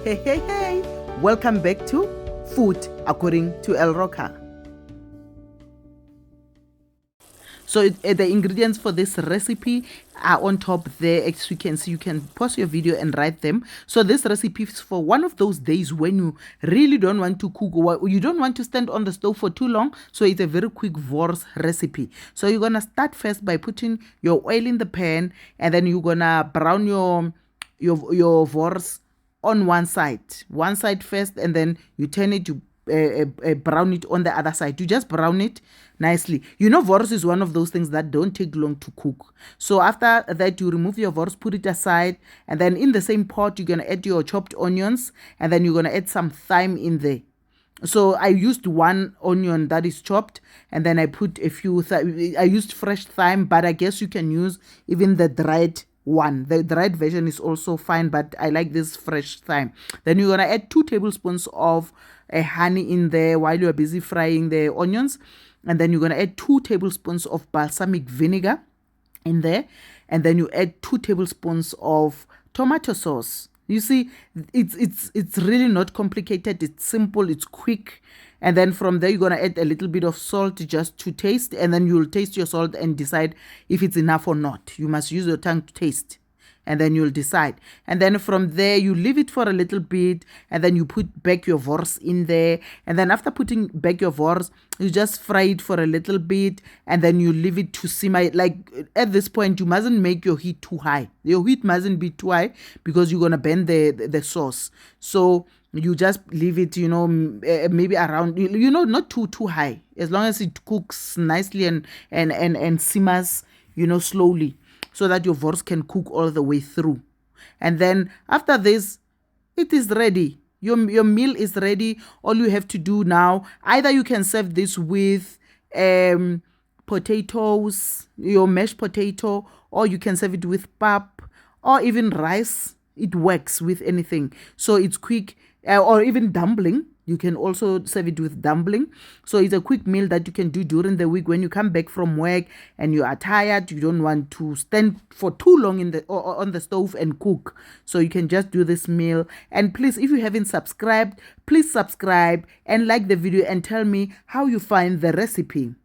Hey. Welcome back to Food According to El Roca. So the ingredients for this recipe are on top there. As you can see, you can pause your video and write them. So this recipe is for one of those days when you really don't want to cook or you don't want to stand on the stove for too long. So it's a very quick wors recipe. So you're gonna start first by putting your oil in the pan, and then you're gonna brown your wors on one side first, and then you turn it to brown it on the other side. You just brown it nicely. Wors is one of those things that don't take long to cook. So after that, you remove your wors, put it aside, and then in the same pot, you're gonna add your chopped onions, and then you're gonna add some thyme in there. So I used one onion that is chopped, and then I put a few I used fresh thyme, but I guess you can use even the dried one. The dried version is also fine, but I like this fresh thyme. Then you're gonna add 2 tablespoons of honey in there while you're busy frying the onions, and then you're gonna add 2 tablespoons of balsamic vinegar in there, and then you add 2 tablespoons of tomato sauce. You see, it's really not complicated. It's simple, it's quick. And then from there, you're gonna add a little bit of salt just to taste, and then you'll taste your salt and decide if it's enough or not. You must use your tongue to taste, and then you'll decide. And then from there, you leave it for a little bit, and then you put back your wors in there. And then after putting back your wors, you just fry it for a little bit, and then you leave it to simmer. Like at this point, you mustn't make your heat too high. Your heat mustn't be too high because you're gonna burn the sauce. So you just leave it, maybe around, not too high, as long as it cooks nicely and simmers, slowly, so that your wors can cook all the way through. And then after this, it is ready. Your meal is ready. All you have to do now, either you can serve this with potatoes, your mashed potato, or you can serve it with pap or even rice. It works with anything. So it's quick. Or even dumpling. You can also serve it with dumpling. So it's a quick meal that you can do during the week when you come back from work and you are tired. You don't want to stand for too long on the stove and cook. So you can just do this meal. And please, if you haven't subscribed, please subscribe and like the video and tell me how you find the recipe.